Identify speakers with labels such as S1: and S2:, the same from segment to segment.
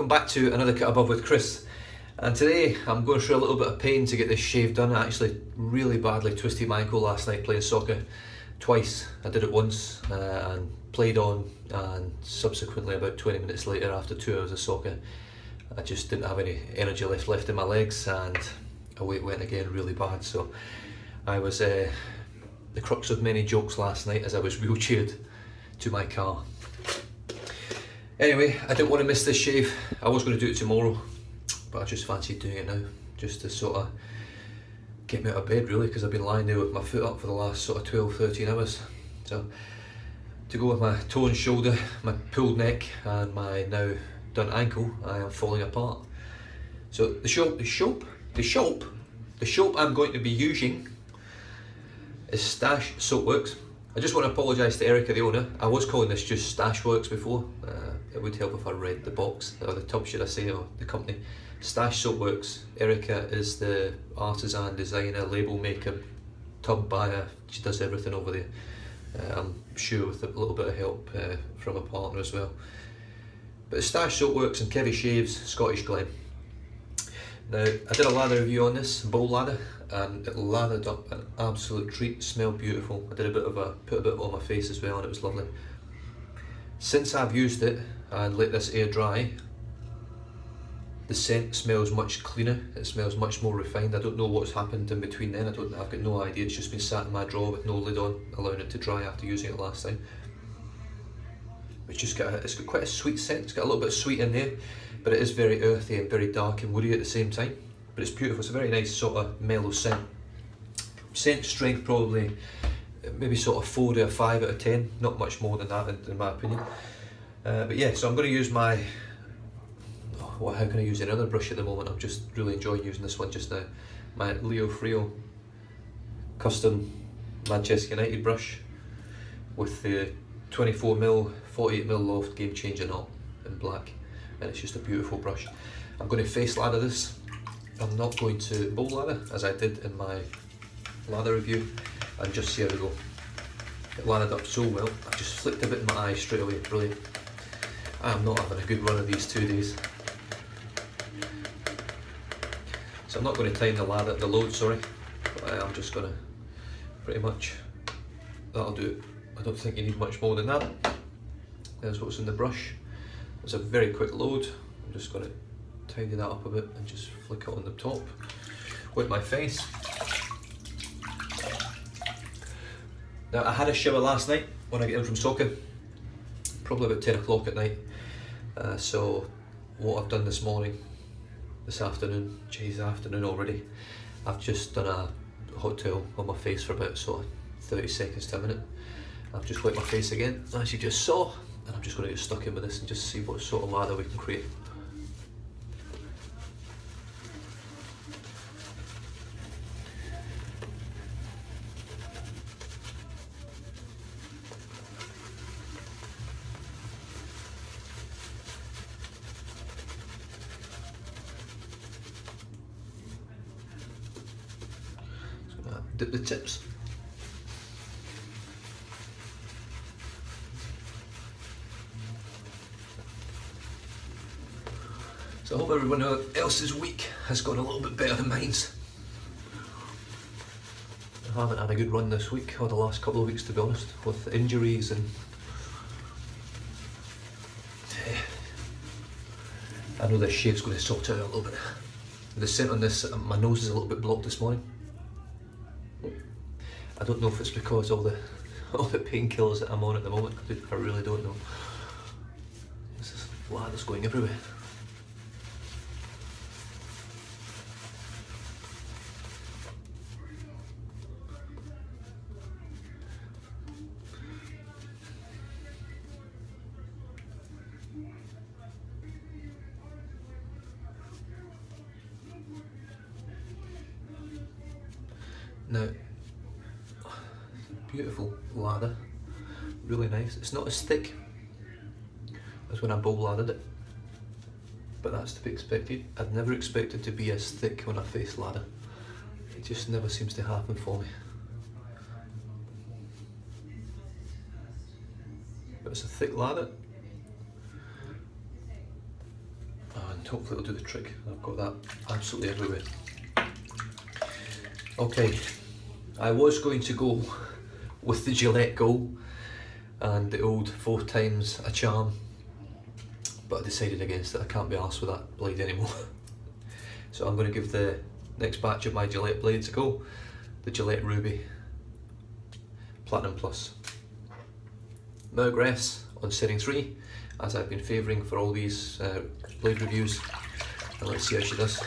S1: welcome back to another Cut Above with Chris. And today I'm going through a little bit of pain to get this shave done. I actually really badly twisted my ankle last night playing soccer twice. I did it once and played on, and subsequently about 20 minutes later, after 2 hours of soccer, I just didn't have any energy left in my legs and away it went again really bad. So I was the crux of many jokes last night as I was wheelchaired to my car. Anyway, I didn't want to miss this shave. I was going to do it tomorrow, but I just fancied doing it now, just to sort of get me out of bed really, because I've been lying there with my foot up for the last sort of 12-13 hours. So to go with my torn shoulder, my pulled neck and my now done ankle, I am falling apart. So the soap I'm going to be using is Stache SoapWorks. I just want to apologise to Erica, the owner. I was calling this just StacheWorks before. It would help if I read the box, or the tub should I say, or the company. Stache SoapWorks. Erica is the artisan, designer, label maker, tub buyer. She does everything over there. I'm sure with a little bit of help from a partner as well. But Stache SoapWorks and Kevy Shaves, Scottish Glen. Now, I did a lather review on this, bowl lather, and it lathered up an absolute treat, smelled beautiful. I did put a bit on my face as well, and it was lovely. Since I've used it and let this air dry, the scent smells much cleaner, it smells much more refined. I don't know what's happened in between then, I've got no idea. It's just been sat in my drawer with no lid on, allowing it to dry after using it last time. It's got quite a sweet scent, it's got a little bit of sweet in there, but it is very earthy and very dark and woody at the same time. But it's beautiful, it's a very nice sort of mellow scent. Scent strength probably maybe sort of 4 to a 5 out of 10, not much more than that in my opinion. But yeah, so I'm going to use my, how can I use another brush at the moment? I'm just really enjoying using this one just now. My Leo Frio custom Manchester United brush with the 24mm, 48mm loft game changer knot in black, and it's just a beautiful brush. I'm going to face lather this. I'm not going to bowl lather as I did in my lather review, and just see how we go. It lathered up so well, I just flicked a bit in my eye straight away, brilliant. I am not having a good run of these 2 days. So I'm not going to time the load, sorry, but I am just going to pretty much, that'll do it. I don't think you need much more than that. There's what's in the brush. It's a very quick load. I'm just going to tidy that up a bit and just flick it on the top. Wet my face. Now I had a shower last night when I get in from soccer, probably about 10 o'clock at night. So what I've done this afternoon, afternoon already, I've just done a hot towel on my face for about sort of 30 seconds to a minute. I've just wet my face again, as you just saw, and I'm just going to get stuck in with this and just see what sort of lather we can create. So dip the tips. So I hope everyone else's week has gone a little bit better than mine's. I haven't had a good run this week, or the last couple of weeks to be honest, with injuries and I know this shave's going to sort it out a little bit. The scent on this, my nose is a little bit blocked this morning. I don't know if it's because all the painkillers that I'm on at the moment. I really don't know. This is lather's going everywhere. Now, beautiful lather, really nice. It's not as thick as when I bowl lathered it, but that's to be expected. I'd never expected to be as thick when I face lather. It just never seems to happen for me. But it's a thick lather. and hopefully it'll do the trick. I've got that absolutely everywhere. Okay, I was going to go with the Gillette Go and the old 4 times a charm, but I decided against it. I can't be arsed with that blade anymore. So I'm going to give the next batch of my Gillette blades a go, the Gillette Ruby Platinum Plus. Mergress on setting 3, as I've been favouring for all these blade reviews. And let's see how she does.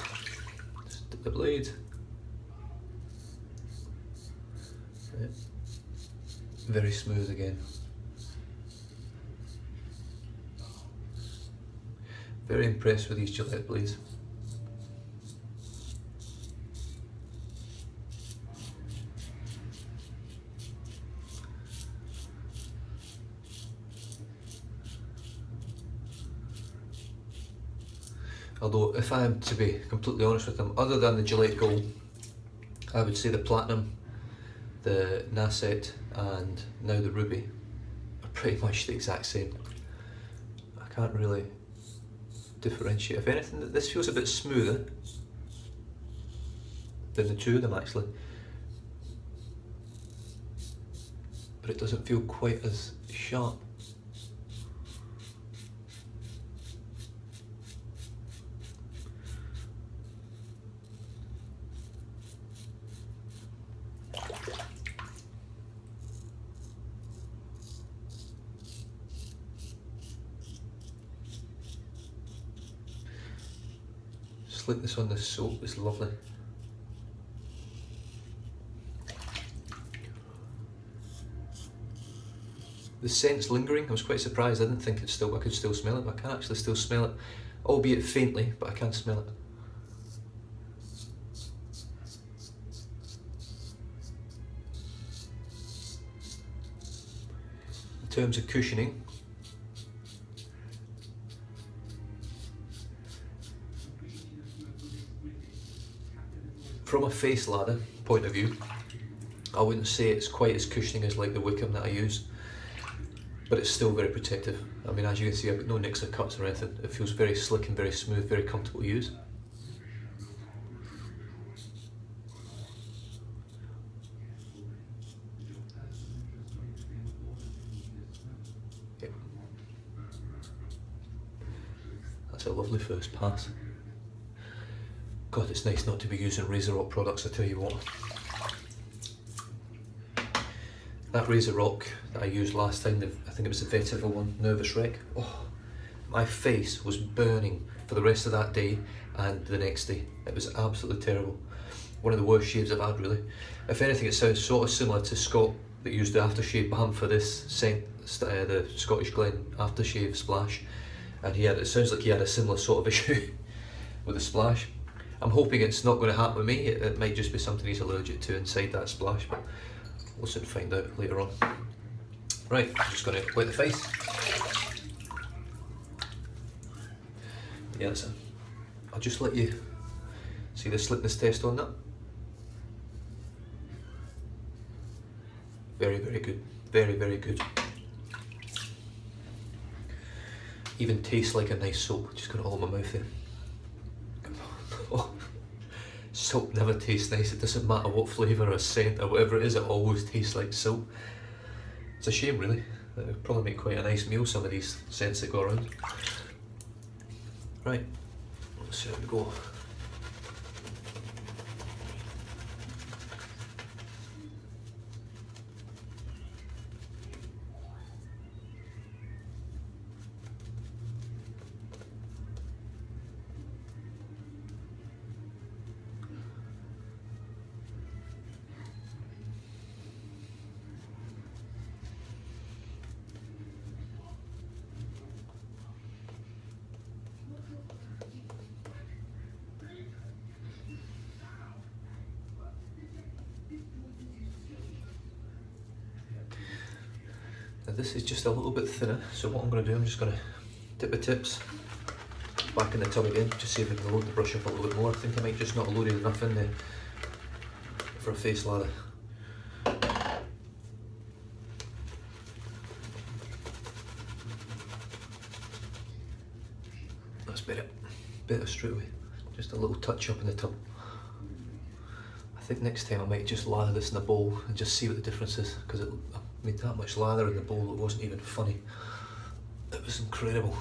S1: Just dip the blade. Yep. Very smooth again. Very impressed with these Gillette blades. Although, if I am to be completely honest with them, other than the Gillette Go, I would say the Platinum, the Nasset, and now the Ruby are pretty much the exact same. I can't really differentiate. If anything, this feels a bit smoother than the two of them actually, but it doesn't feel quite as sharp. Slick this on the soap, it's lovely. The scent's lingering. I was quite surprised. I didn't think I could still smell it, but I can actually still smell it, albeit faintly, but I can smell it. In terms of cushioning, from a face lather point of view, I wouldn't say it's quite as cushioning as like the Wickham that I use, but it's still very protective. I mean, as you can see, I've got no nicks or cuts or anything. It feels very slick and very smooth, very comfortable to use. Yep. That's a lovely first pass. God, it's nice not to be using RazoRock products, I tell you what. That RazoRock that I used last time, I think it was the Vetiver one, Nervous Wreck. Oh, my face was burning for the rest of that day and the next day. It was absolutely terrible. One of the worst shaves I've had, really. If anything, it sounds sort of similar to Scott that used the aftershave balm for this scent, the Scottish Glen aftershave splash, and it sounds like he had a similar sort of issue with the splash. I'm hoping it's not going to happen with me. It might just be something he's allergic to inside that splash, but we'll soon find out later on. Right, I'm just going to wet the face. Yeah, I'll just let you see the slickness test on that. Very, very good. Very, very good. Even tastes like a nice soap. Just got it all in my mouth there. Oh, soap never tastes nice. It doesn't matter what flavour or scent or whatever it is, it always tastes like soap. It's a shame, really. It would probably make quite a nice meal, some of these scents that go around. Right, let's see how we go. Now this is just a little bit thinner, so what I'm going to do, I'm just going to dip the tips back in the tub again, just see if I can load the brush up a little bit more. I think I might just not have loaded enough in there for a face lather. That's better. it straight away. Just a little touch up in the tub. I think next time I might just lather this in a bowl and just see what the difference is, because I made that much lather in the bowl, it wasn't even funny. It was incredible.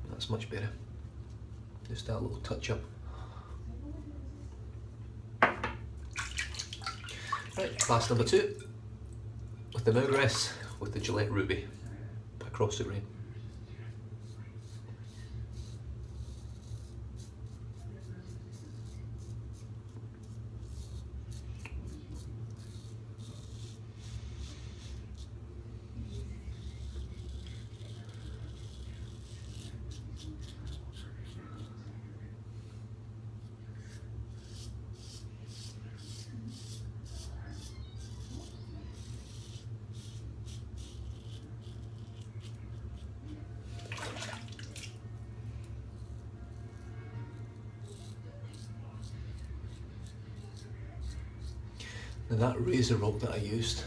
S1: That's much better. Just that little touch up. Right, pass number 2. With the Maugress, with the Gillette Ruby, across the grain. Now that razor rock that I used,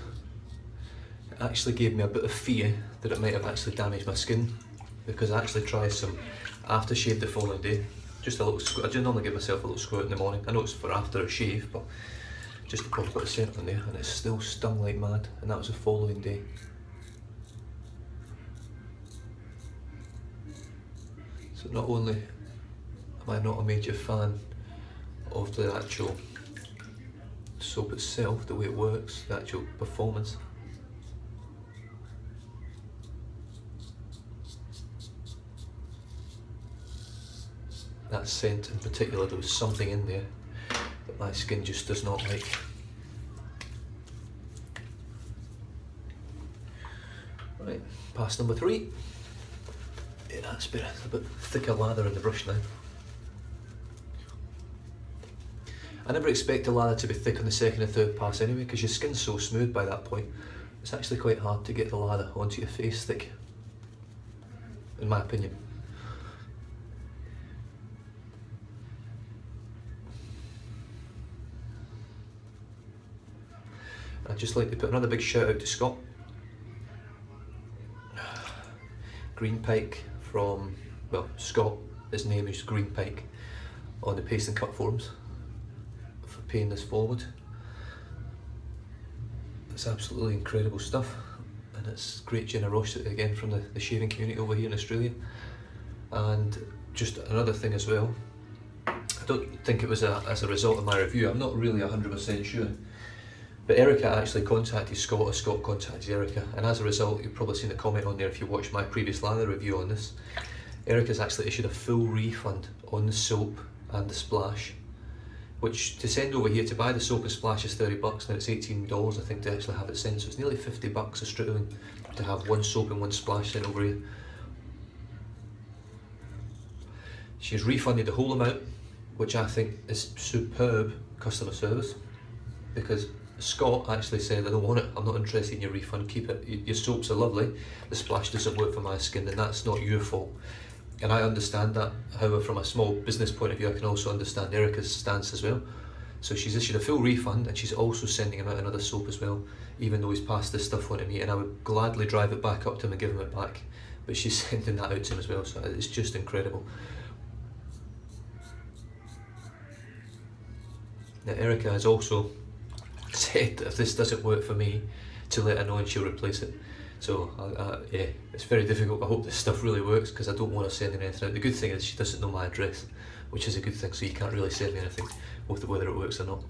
S1: it actually gave me a bit of fear that it might have actually damaged my skin, because I actually tried some aftershave the following day. Just a little squirt. I do normally give myself a little squirt in the morning. I know it's for after a shave, but just to put a bit of scent on there, and it still stung like mad, and that was the following day. So not only am I not a major fan of the actual soap itself, the way it works, the actual performance, that scent in particular, there was something in there that my skin just does not like. Right, pass number 3. Yeah, that's better. A bit thicker lather in the brush now. I never expect the lather to be thick on the second and third pass anyway, because your skin's so smooth by that point. It's actually quite hard to get the lather onto your face thick, in my opinion. I'd just like to put another big shout out to Scott. Green Pike from, well, Scott, his name is Green Pike, on the Paste and Cut forums, for paying this forward. It's absolutely incredible stuff, and it's great generosity again from the shaving community over here in Australia. And just another thing as well, I don't think it was as a result of my review, I'm not really 100% sure, but Erica actually contacted Scott, or Scott contacted Erica, and as a result, you've probably seen a comment on there if you watched my previous lather review on this. Erica's actually issued a full refund on the soap and the splash, which to send over here to buy the soap and splash is $30, and it's $18 I think to actually have it sent, so it's nearly $50 Australian to have one soap and one splash sent over here. She's refunded the whole amount, which I think is superb customer service, because Scott actually said, I don't want it, I'm not interested in your refund, keep it, your soaps are lovely, the splash doesn't work for my skin, and that's not your fault. And I understand that. However, from a small business point of view, I can also understand Erica's stance as well. So she's issued a full refund, and she's also sending him out another soap as well, even though he's passed this stuff on to me, and I would gladly drive it back up to him and give him it back, but she's sending that out to him as well, so it's just incredible. Now Erica has also said that if this doesn't work for me, to let her know and she'll replace it. So yeah, it's very difficult. I hope this stuff really works, because I don't want her sending anything out. The good thing is she doesn't know my address, which is a good thing, so you can't really send me anything with whether it works or not.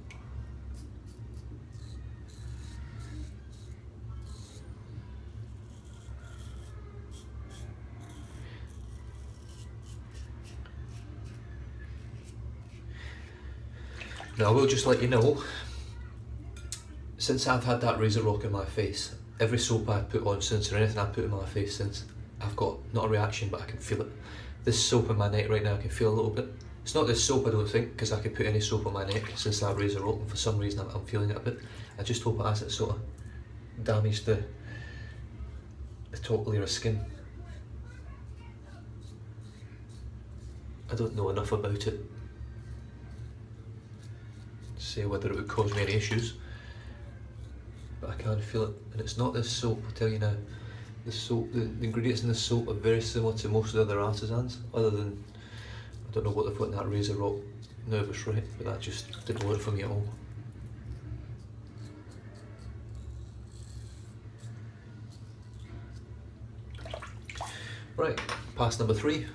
S1: Now I will just let you know, since I've had that razor rock in my face, every soap I've put on since, or anything I've put in my face since, I've got, not a reaction, but I can feel it. This soap in my neck right now, I can feel a little bit. It's not this soap, I don't think, because I could put any soap on my neck since that razor rock, and for some reason I'm feeling it a bit. I just hope it hasn't sort of damaged the top layer of skin. I don't know enough about it to say whether it would cause me any issues, but I can feel it, and it's not this soap, I'll tell you now. the soap, the ingredients in the soap are very similar to most of the other artisans, other than, I don't know what they've got in that Razor Rock Nervous Right, but that just didn't work for me at all. Right, pass number 3,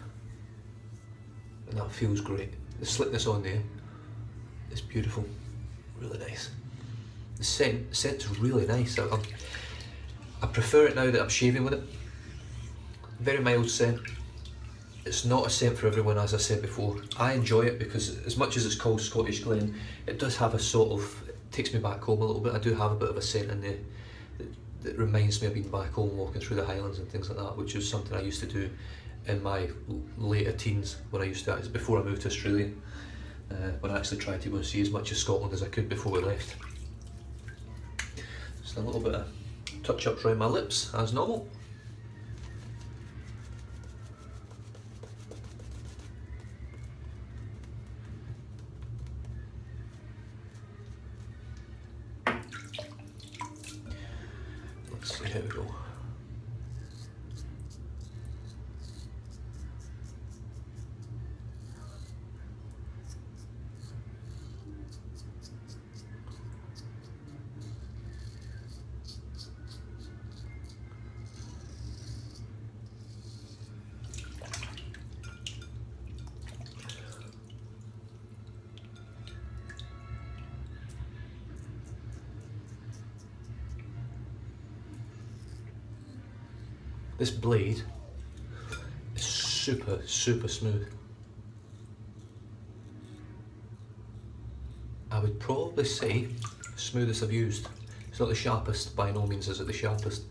S1: and that feels great. The slickness on there is beautiful, really nice. The scent's really nice. I prefer it now that I'm shaving with it. Very mild scent. It's not a scent for everyone, as I said before. I enjoy it because as much as it's called Scottish Glen, it does have a sort of, it takes me back home a little bit. I do have a bit of a scent in there that reminds me of being back home, walking through the Highlands and things like that, which is something I used to do in my later teens when I used to, before I moved to Australia, when I actually tried to go and see as much of Scotland as I could before we left. Just a little bit of touch-ups around my lips, as normal. Let's see how we go. This blade is super smooth. I would probably say the smoothest I've used. It's not the sharpest, by no means is it the sharpest.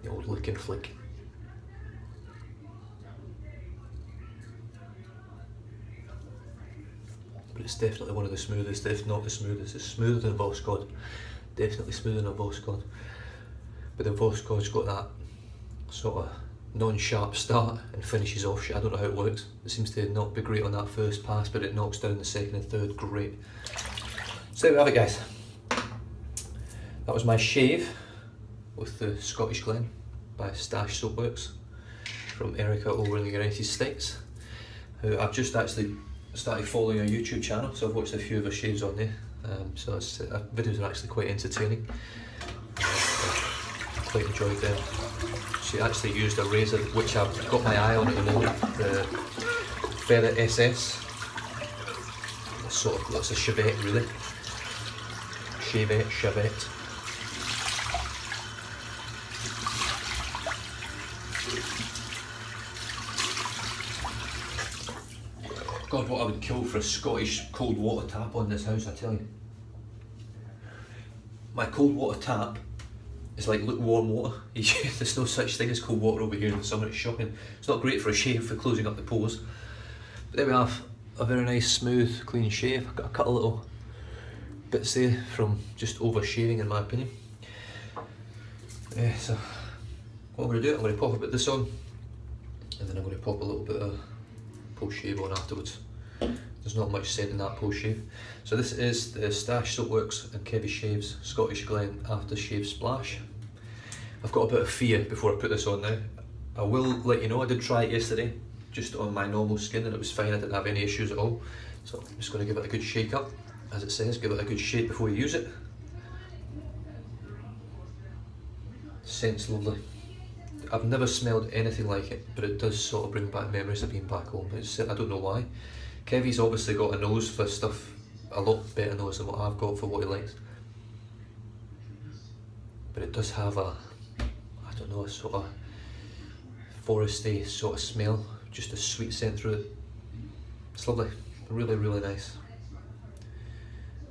S1: The old lick and flick. But it's definitely one of the smoothest, if not the smoothest. It's smoother than Boss God. Definitely smoother than a Boss God. But the Boss God's got that sort of non-sharp start and finishes off. I don't know how it works. It seems to not be great on that first pass, but it knocks down the second and third great. So there we have it, guys. That was my shave with the Scottish Glen by Stache SoapWorks from Erica over in the United States, who I've just actually started following her YouTube channel, so I've watched a few of her shaves on there. So videos are actually quite entertaining. I quite enjoyed them. She actually used a razor which I've got my eye on at the moment, the Feather SS. It's sort of, it's a Chevette really. Chevette. God, what I would kill for a Scottish cold water tap on this house, I tell you. My cold water tap is like lukewarm water. There's no such thing as cold water over here in the summer, it's shocking. It's not great for a shave, for closing up the pores. But there we have a very nice, smooth, clean shave. I've got a couple of little bits there from just over shaving in my opinion. So what I'm going to do, I'm going to pop a bit of this on, and then I'm going to pop a little bit of post shave on afterwards. There's not much scent in that post shave. So this is the Stache SoapWorks and Kevy Shaves Scottish Glen After Shave Splash. I've got a bit of fear before I put this on now. I will let you know, I did try it yesterday just on my normal skin and it was fine, I didn't have any issues at all. So I'm just going to give it a good shake up, as it says, give it a good shake before you use it. Scent's lovely. I've never smelled anything like it, but it does sort of bring back memories of being back home. I don't know why. Kevy's obviously got a nose for stuff, a lot better nose than what I've got for what he likes. But it does have a, I don't know, a sort of foresty sort of smell, just a sweet scent through it. It's lovely, really, really nice.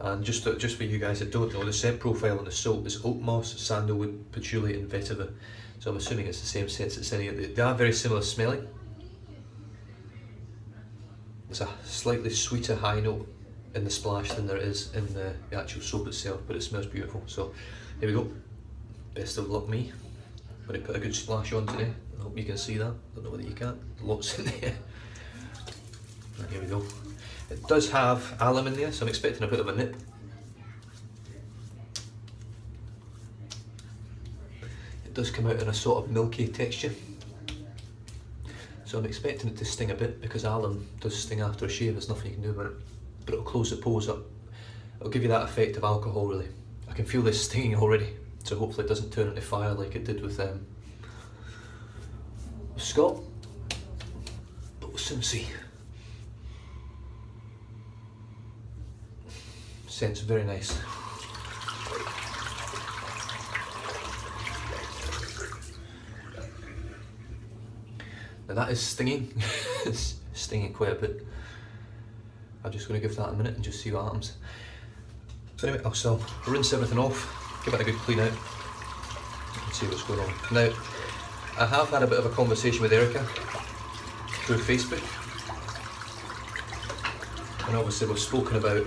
S1: And just for you guys that don't know, the scent profile on the soap is oak moss, sandalwood, patchouli and vetiver. So I'm assuming it's the same scents as any of the, they are very similar smelling. There's a slightly sweeter high note in the splash than there is in the actual soap itself, but it smells beautiful. So here we go. Best of luck me. I'm going to put a good splash on today. I hope you can see that. Don't know whether you can. Lots in there. Right, here we go. It does have alum in there, so I'm expecting a bit of a nip. does come out in a sort of milky texture. So I'm expecting it to sting a bit, because alum does sting after a shave, there's nothing you can do about it. But it'll close the pores up. It'll give you that effect of alcohol really. I can feel this stinging already, so hopefully it doesn't turn into fire like it did with Scott. But we'll soon see. Scent's very nice. Now that is stinging. It's stinging quite a bit. I'm just going to give that a minute and just see what happens. So anyway, I'll still rinse everything off, give it a good clean out, and see what's going on. Now, I have had a bit of a conversation with Erica through Facebook, and obviously we've spoken about,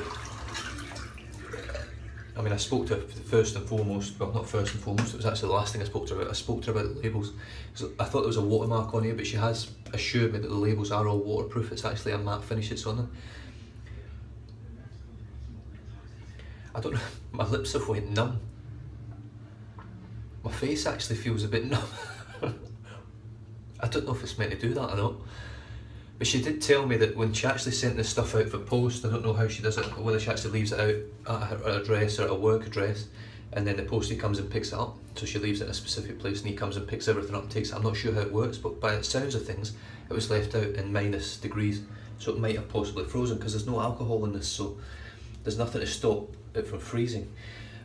S1: I mean, I spoke to her first and foremost, well not first and foremost, it was actually the last thing I spoke to her about. I spoke to her about the labels. So I thought there was a watermark on here, but she has assured me that the labels are all waterproof. It's actually a matte finish that's on them. I don't know, my lips have went numb. My face actually feels a bit numb. I don't know if it's meant to do that or not. But she did tell me that when she actually sent this stuff out for post, I don't know how she does it, whether she actually leaves it out at her address or at a work address, and then the postie comes and picks it up. So she leaves it in a specific place and he comes and picks everything up and takes it. I'm not sure how it works, but by the sounds of things, it was left out in -degrees. So it might have possibly frozen, because there's no alcohol in this, so there's nothing to stop it from freezing.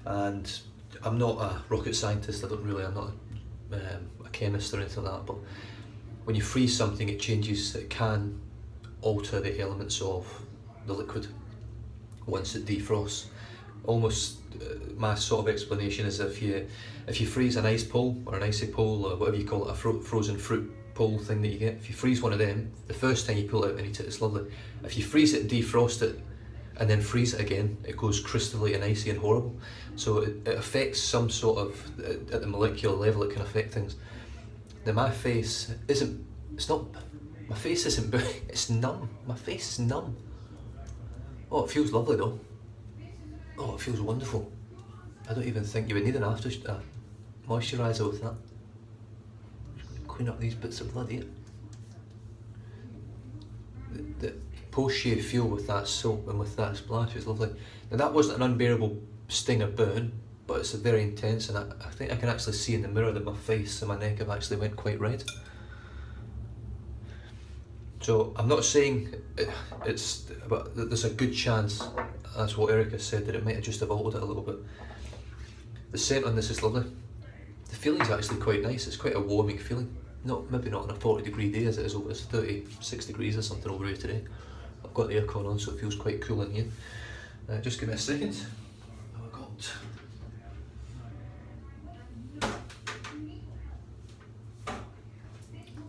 S1: And I'm not a rocket scientist, I'm not a chemist or anything like that, but when you freeze something, it can alter the elements of the liquid once it defrosts. Almost, my sort of explanation is if you freeze an ice pole or an icy pole or whatever you call it, a frozen fruit pole thing that you get, if you freeze one of them, the first time you pull it out and eat it, it's lovely. If you freeze it and defrost it and then freeze it again, it goes crystally and icy and horrible. So it affects some sort of, at the molecular level, it can affect things. Now my face isn't burning, it's numb. My face is numb. Oh, it feels lovely though. Oh, it feels wonderful. I don't even think you would need an moisturiser with that. Just clean up these bits of blood here. The post-shave feel with that soap and with that splash is lovely. Now that wasn't an unbearable sting or burn, but it's very intense, and I think I can actually see in the mirror that my face and my neck have actually went quite red. So I'm not saying but there's a good chance, that's what Erica said, that it might have just altered it a little bit. The scent on this is lovely. The feeling's actually quite nice, it's quite a warming feeling. Maybe not on a 40-degree day as it is over, it's 36 degrees or something over here today. I've got the aircon on, so it feels quite cool in here. Just give me a second.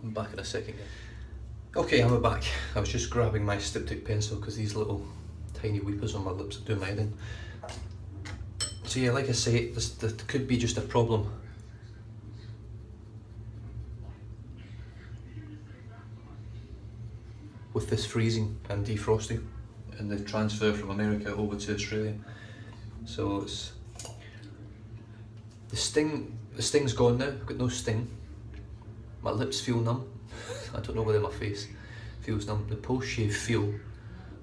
S1: I'm back in a second. Okay, I'm back. I was just grabbing my styptic pencil because these little tiny weepers on my lips are doing my head in. So yeah, like I say, this could be just a problem with this freezing and defrosting and the transfer from America over to Australia. So it's the sting's gone now. I've got no sting. My lips feel numb. I don't know whether my face feels numb. The post-shave feel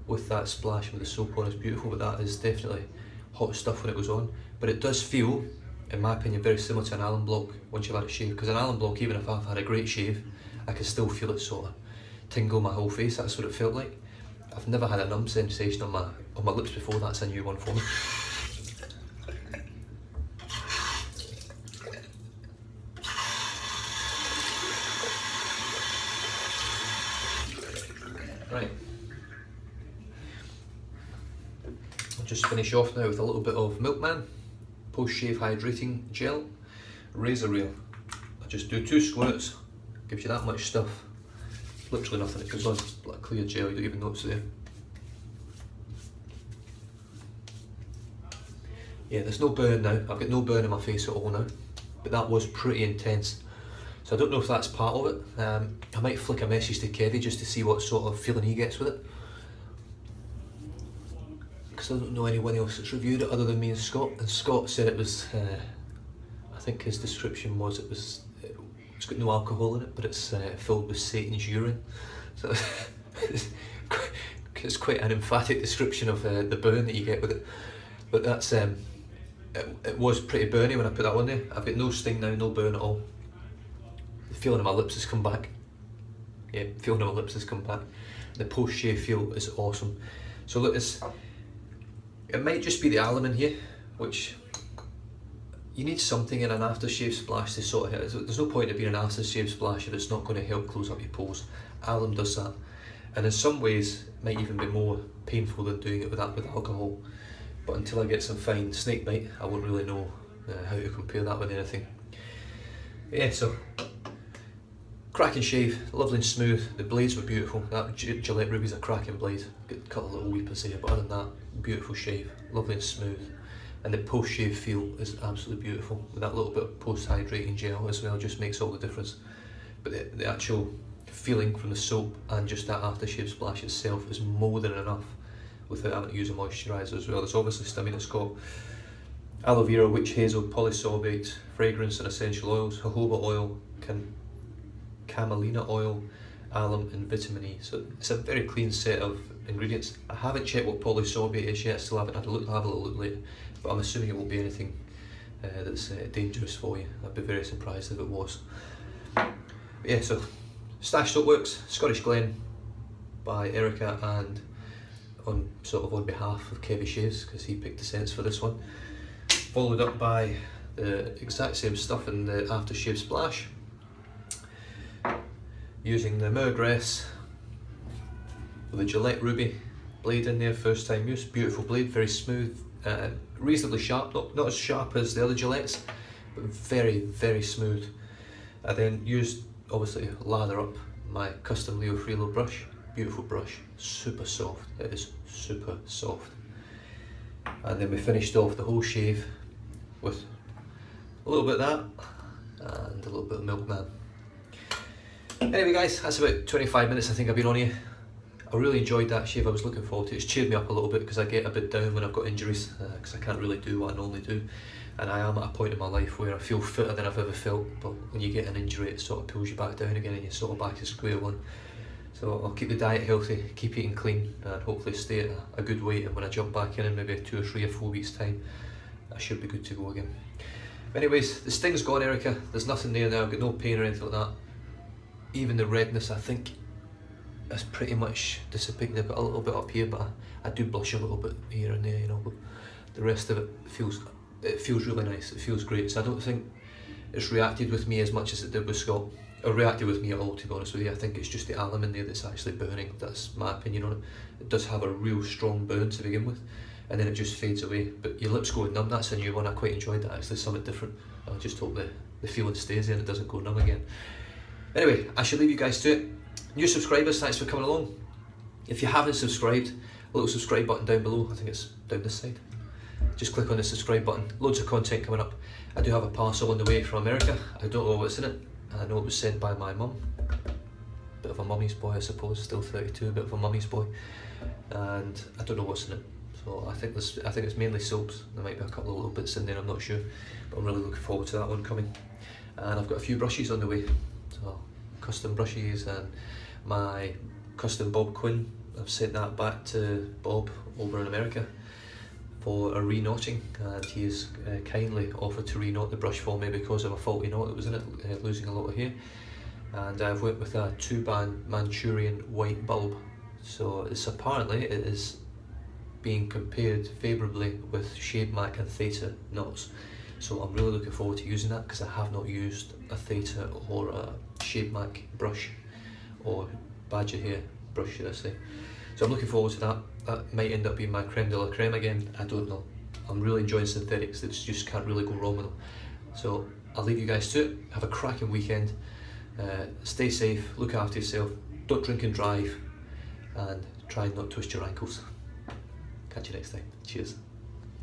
S1: with that splash with the soap on is beautiful, but that is definitely hot stuff when it goes on. But it does feel, in my opinion, very similar to an alum block once you've had a shave. Because an alum block, even if I've had a great shave, I can still feel it sort of tingle my whole face. That's what it felt like. I've never had a numb sensation on my lips before. That's a new one for me. Right, I'll just finish off now with a little bit of Milkman post-shave hydrating gel, razor reel. I just do 2 squirts, gives you that much stuff, literally nothing, it goes on, like clear gel, you don't even know it's there. Yeah, there's no burn now, I've got no burn in my face at all now, but that was pretty intense. So I don't know if that's part of it. I might flick a message to Kevy just to see what sort of feeling he gets with it. Because I don't know anyone else that's reviewed it other than me and Scott. And Scott said it was, I think his description was it's got no alcohol in it, but it's filled with Satan's urine. So it's quite an emphatic description of the burn that you get with it. But that's it was pretty burny when I put that on there. I've got no sting now, no burn at all. The feeling of my lips has come back. Yeah, feeling of my lips has come back. The post-shave feel is awesome. So look, it might just be the alum in here, which you need something in an aftershave splash to sort of hit. There's no point in being an aftershave splash if it's not going to help close up your pores. Alum does that, and in some ways it might even be more painful than doing it with alcohol. But until I get some fine snake bite, I won't really know how to compare that with anything. But yeah, so cracking shave, lovely and smooth. The blades were beautiful. That Gillette Ruby's a cracking blade. Got a couple of little weepers here, but other than that, beautiful shave, lovely and smooth. And the post-shave feel is absolutely beautiful. With that little bit of post-hydrating gel as well, just makes all the difference. But the actual feeling from the soap and just that aftershave splash itself is more than enough without having to use a moisturiser as well. There's obviously, I mean, it's got aloe vera, witch hazel, polysorbate, fragrance and essential oils, jojoba oil, camelina oil, alum and vitamin E. So it's a very clean set of ingredients. I haven't checked what polysorbate is yet, still haven't had a look. I'll have a little look later, but I'm assuming it won't be anything that's dangerous for you. I'd be very surprised if it was. But yeah, so Stache SoapWorks, Scottish Glen by Erica and on behalf of Kevy Shaves, because he picked the scents for this one. Followed up by the exact same stuff in the aftershave splash, using the Murgress with a Gillette Ruby blade in there, first time use. Beautiful blade, very smooth, reasonably sharp, not as sharp as the other Gillettes, but very, very smooth. I then used, obviously, lather up my custom Leo Freelo brush. Beautiful brush, super soft. It is super soft. And then we finished off the whole shave with a little bit of that and a little bit of Milkman. Anyway guys, that's about 25 minutes I think I've been on here. I really enjoyed that shave. I was looking forward to it. It's cheered me up a little bit because I get a bit down when I've got injuries, because I can't really do what I normally do, and I am at a point in my life where I feel fitter than I've ever felt, but when you get an injury it sort of pulls you back down again and you're sort of back to square one. So I'll keep the diet healthy, keep eating clean, and hopefully stay at a good weight, and when I jump back in maybe 2 or 3 or 4 weeks time, I should be good to go again. But anyways, the sting's gone, Erica. There's nothing there now. I've got no pain or anything like that. Even the redness, I think, has pretty much dissipated. I've got a little bit up here, but I do blush a little bit here and there, you know. But the rest of it feels really nice. It feels great. So I don't think it's reacted with me as much as it did with Scott. Or reacted with me at all, to be honest with you. I think it's just the alum in there that's actually burning. That's my opinion on it. It does have a real strong burn to begin with, and then it just fades away. But your lips go numb, that's a new one. I quite enjoyed that actually, something different. I just hope the feeling stays there and it doesn't go numb again. Anyway, I should leave you guys to it. New subscribers, thanks for coming along. If you haven't subscribed, a little subscribe button down below. I think it's down this side. Just click on the subscribe button. Loads of content coming up. I do have a parcel on the way from America. I don't know what's in it. I know it was sent by my mum. Bit of a mummy's boy, I suppose. Still 32, a bit of a mummy's boy. And I don't know what's in it. So I think it's mainly soaps. There might be a couple of little bits in there, I'm not sure. But I'm really looking forward to that one coming. And I've got a few brushes on the way. So custom brushes and my custom Bob Quinn. I've sent that back to Bob over in America for a re-knotting, and he's kindly offered to re-knot the brush for me because of a faulty knot that was in it, losing a lot of hair. And I've went with a 2-band Manchurian white bulb. So apparently it is being compared favourably with Shade Mac and Theta knots. So I'm really looking forward to using that because I have not used a Theta or a Shade Mac brush, or badger hair brush should I say. So I'm looking forward to that. That might end up being my creme de la creme again, I don't know. I'm really enjoying synthetics, that just can't really go wrong with them. So I'll leave you guys to it. Have a cracking weekend. Stay safe, look after yourself, don't drink and drive, and try and not twist your ankles. Catch you next time. Cheers.